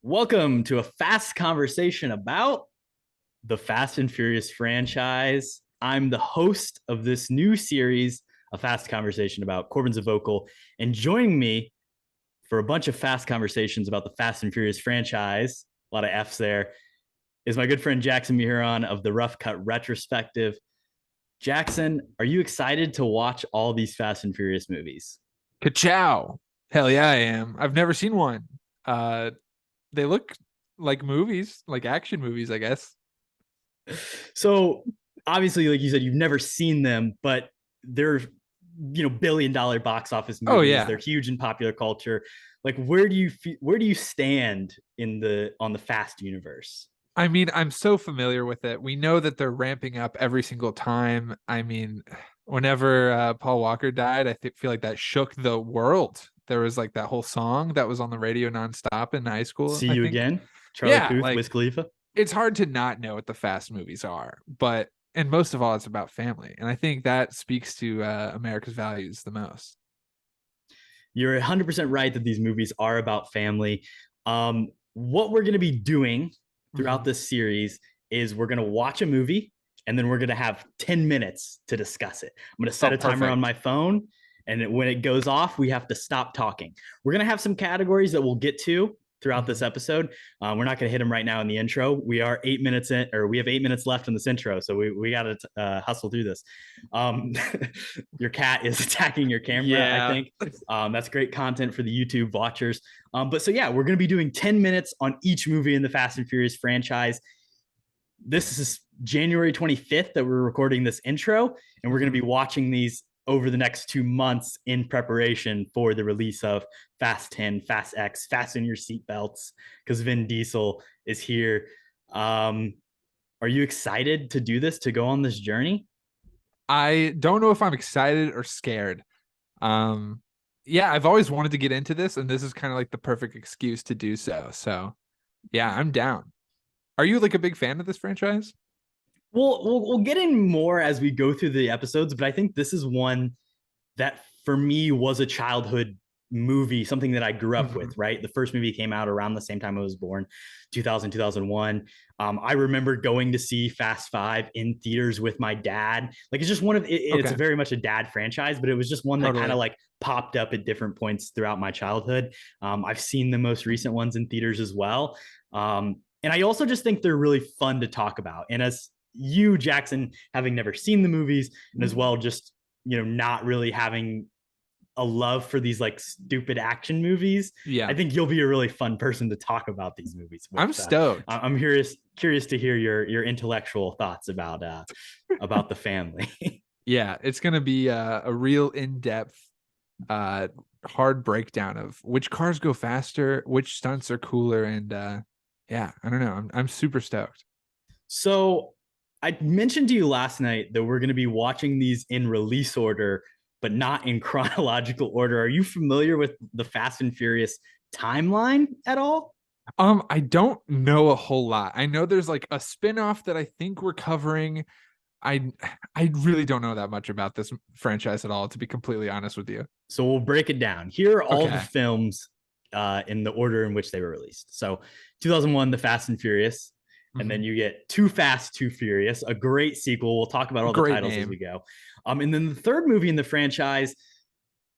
Welcome to a fast conversation about the Fast and Furious franchise. I'm the host of this new series, a fast conversation about Korbin Zvokel, and joining me for a bunch of fast conversations about the Fast and Furious franchise, a lot of F's there, is my good friend Jackson Mahuron of the Rough Cut Retrospective. Jackson, are you excited to watch all these Fast and Furious movies? Ka-chow. Hell yeah, I am. I've never seen one. Uh, they look like movies, like action movies, I guess. So obviously, like you said, you've never seen them, but they're billion-dollar box office Oh movies. They're yeah. huge in popular culture. Like, where do you stand in the on the Fast universe? I mean, I'm so familiar with it. We know that they're ramping up every single time. I mean, whenever Paul Walker died, feel like that shook the world. There was like that whole song that was on the radio nonstop in high school, See I you think. again, Charlie Yeah, Puth, like Wiz Khalifa. it's hard to not know what the Fast movies are, but and most of all, it's about family, and I think that speaks to America's values the most. You're 100% right that these movies are about family. What we're going to be doing throughout Mhm. this series is we're going to watch a movie and then we're going to have 10 minutes to discuss it. I'm going to Oh, set a timer on perfect. my phone. And when it goes off, we have to stop talking. We're going to have some categories that we'll get to throughout this Mhm. episode. We're not going to hit them right now in the intro. We are 8 minutes in, or we have 8 minutes left in this intro. So we got to hustle through this. Um, your cat is attacking your camera, I Yeah. think. That's great content for the YouTube watchers. But so, yeah, we're going to be doing 10 minutes on each movie in the Fast and Furious franchise. This is January 25th that we're recording this intro, and we're going to Mhm. be watching these over the next 2 months in preparation for the release of Fast 10, Fast X, Fasten Your Seatbelts, because Vin Diesel is here. Um, are you excited to do this, to go on this journey? I don't know if I'm excited or scared. Um, yeah, I've always wanted to get into this, and this is kind of like the perfect excuse to do so. So, yeah, I'm down. Are you like a big fan of this franchise? We'll get in more as we go through the episodes, but I think this is one that for me was a childhood movie, something that I grew up with, Mhm. right? The first movie came out around the same time I was born, 2000, 2001. I remember going to see Fast Five in theaters with my dad. Like, it's just it's Okay, very much a dad franchise, but it was just one that kind of totally. like popped up at different points throughout my childhood. I've seen the most recent ones in theaters as well. And I also just think they're really fun to talk about. And as you, Jackson, having never seen the movies, and as well, just not really having a love for these like stupid action movies, I Yeah, think you'll be a really fun person to talk about these movies with. I'm stoked. I'm curious to hear your intellectual thoughts about the family. Yeah, it's gonna be a real in-depth, uh, hard breakdown of which cars go faster, which stunts are cooler, and yeah, I don't know. I'm super stoked. So I mentioned to you last night that we're going to be watching these in release order, but not in chronological order. Are you familiar with the Fast and Furious timeline at all? I don't know a whole lot. I know there's like a spin-off that I think we're covering. I I really don't know that much about this franchise at all, to be completely honest with you. So we'll break it down. Here are all the Okay. films in the order in which they were released. So 2001, The Fast and Furious. And then Mhm. you get Too Fast, Too Furious, a great sequel. We'll talk about all the Great titles as we name. go. And then the third movie in the franchise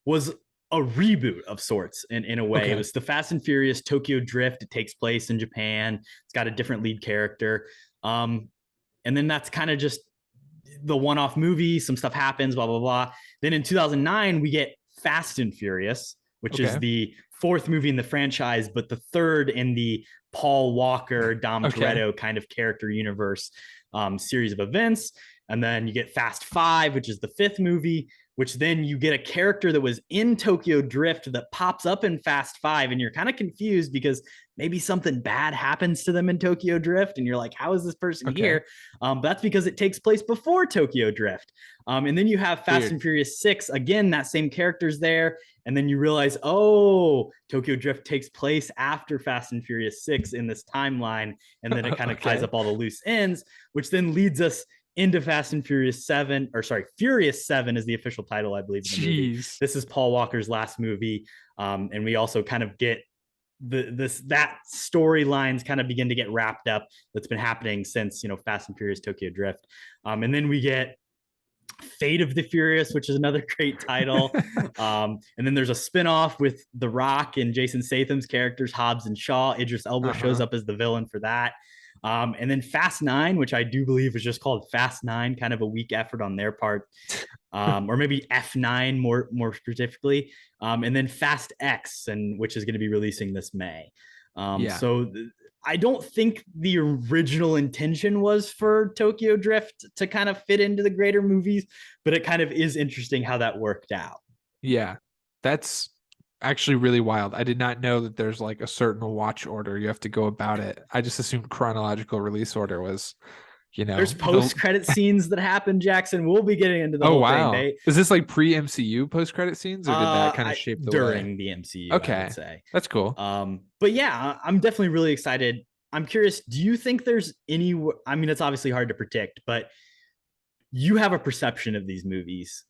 was a reboot of sorts in a way. It Okay. was the Fast and Furious Tokyo Drift. It takes place in Japan. It's got a different lead character. Um, and then that's kind of just the one-off movie. Some stuff happens, blah blah blah. Then in 2009, we get Fast and Furious, which is Okay. the fourth movie in the franchise, but the third in the Paul Walker, Dom Okay. Toretto kind of character universe series of events. And then you get Fast Five, which is the fifth movie, which then you get a character that was in Tokyo Drift that pops up in Fast Five, and you're kind of confused because maybe something bad happens to them in Tokyo Drift, and you're like, how is this person Okay. here? But that's because it takes place before Tokyo Drift. And then you have Fast Weird. and Furious 6. Again, that same character's there. And then you realize, oh, Tokyo Drift takes place after Fast and Furious 6 in this timeline. And then it kind of ties Okay. up all the loose ends, which then leads us into Fast and Furious 7, or sorry, Furious 7 is the official title, I believe, in the movie. Jeez. This is Paul Walker's last movie. And we also kind of get that storylines kind of begin to get wrapped up that's been happening since, Fast and Furious Tokyo Drift. And then we get Fate of the Furious, which is another great title. And then there's a spinoff with The Rock and Jason Statham's characters, Hobbs and Shaw. Idris Elba shows up as the villain for that. And then Fast 9, which I do believe is just called Fast 9, kind of a weak effort on their part. Or maybe F9 more specifically. And then Fast X, which is going to be releasing this May. So I don't think the original intention was for Tokyo Drift to kind of fit into the greater movies, but it kind of is interesting how that worked out. Yeah, that's actually really wild. I did not know that there's like a certain watch order you have to go about it. I just assumed chronological release order was, there's post-credit scenes that happen, Jackson. We'll be getting into the whole thing. Is this like pre-MCU post-credit scenes, or did that kind of shape the during way? the MCU? Okay, I would say that's cool. But yeah, I'm definitely really excited. I'm curious, do you think there's any, I mean, it's obviously hard to predict, but you have a perception of these movies.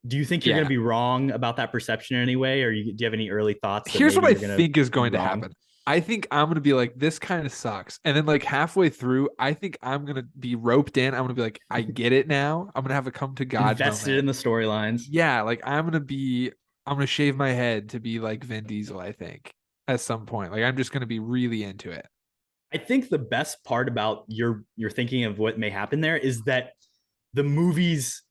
Do you think you're going to be wrong about that perception in any way? Or do you have any early thoughts? Here's what I think is going to happen. I think I'm going to be like, this kind of sucks. And then like halfway through, I think I'm going to be roped in. I'm going to be like, I get it now. I'm going to have a come to God invested moment. In the storylines. Yeah. Like I'm going to shave my head to be like Vin Diesel, I think, at some point. Like I'm just going to be really into it. I think the best part about your thinking of what may happen there is that the movies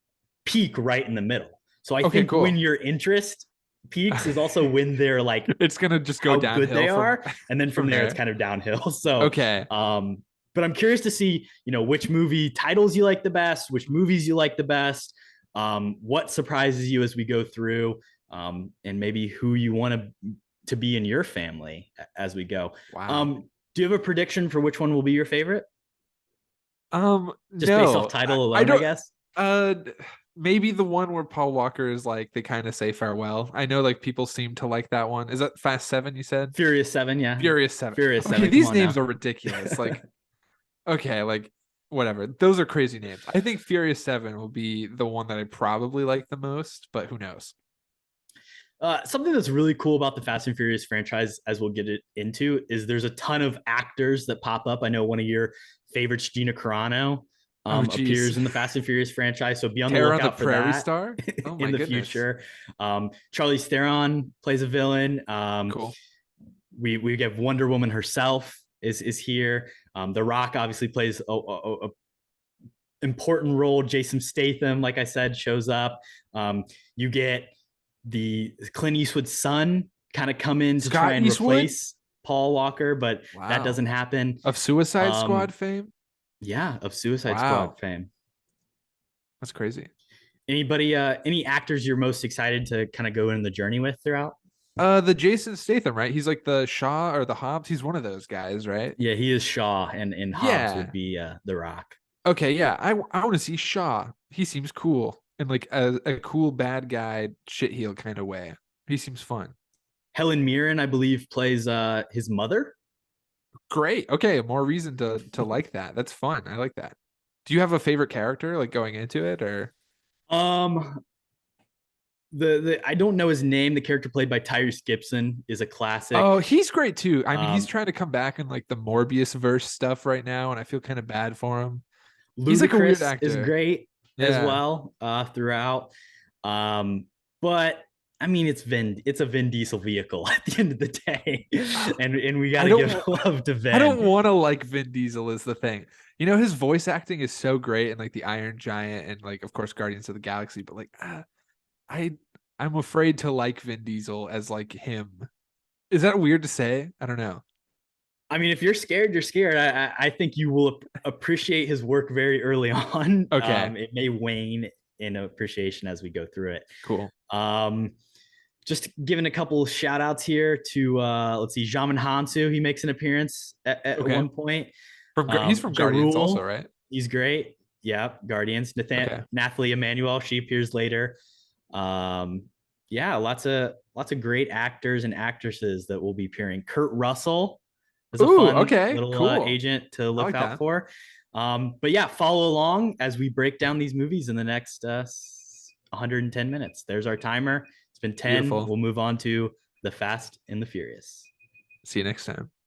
peak right in the middle. So I think when your interest peaks is also when they're like, it's gonna just go downhill. Good they are, and then from there it's kind of downhill. So but I'm curious to see, which movie titles you like the best, which movies you like the best, what surprises you as we go through, and maybe who you want to be in your family as we go. Wow. Do you have a prediction for which one will be your favorite? Just based off title alone, I guess. Maybe the one where Paul Walker is like, they kind of say farewell. I know like people seem to like that one. Is that Fast 7 you said? Furious 7, yeah. Furious 7. Furious 7. These names are ridiculous. Like, okay, like whatever. Those are crazy names. I think Furious 7 will be the one that I probably like the most, but who knows? Something that's really cool about the Fast and Furious franchise, as we'll get it into, is there's a ton of actors that pop up. I know one of your favorites, Gina Carano, appears in the Fast and Furious franchise. So be on the lookout for that Star? in the future. Charlize Theron plays a villain. Cool. We get Wonder Woman herself is here. The Rock obviously plays a important role. Jason Statham, like I said, shows up. You get the Clint Eastwood's son kind of come in to try and replace Paul Walker, but that doesn't happen. Of Suicide Squad fame? Yeah, of Suicide Squad fame. That's crazy. Anybody, any actors you're most excited to kind of go in the journey with throughout? The Jason Statham, right? He's like the Shaw or the Hobbs. He's one of those guys, right? Yeah, he is Shaw, and Hobbs would be The Rock. Okay, yeah. I want to see Shaw. He seems cool in like a cool bad guy shit heel kind of way. He seems fun. Helen Mirren, I believe, plays his mother. Great. Okay, more reason to like that. That's fun. I like that. Do you have a favorite character like going into it, or? The I don't know his name. The character played by Tyrese Gibson is a classic. Oh, he's great too. I mean, he's trying to come back in like the Morbius verse stuff right now, and I feel kind of bad for him. He's like a weird actor. Is great as well throughout. But I mean, it's a Vin Diesel vehicle at the end of the day, and we gotta give love to Vin. I don't want to like Vin Diesel is the thing. His voice acting is so great, and like the Iron Giant, and like of course Guardians of the Galaxy. But like, I'm afraid to like Vin Diesel as like him. Is that weird to say? I don't know. I mean, if you're scared, you're scared. I think you will appreciate his work very early on. Okay. It may wane in appreciation as we go through it. Cool. Just giving a couple of shout outs here to let's see, Jamin Hansu. He makes an appearance at one point. He's from Guardians also, right? He's great. Yeah, Guardians. Nathalie Emmanuel, she appears later. Lots of great actors and actresses that will be appearing. Kurt Russell is a fun little agent to look out for. But yeah, follow along as we break down these movies in the next 110 minutes. There's our timer. It's been 10. Beautiful. We'll move on to The Fast and the Furious. See you next time.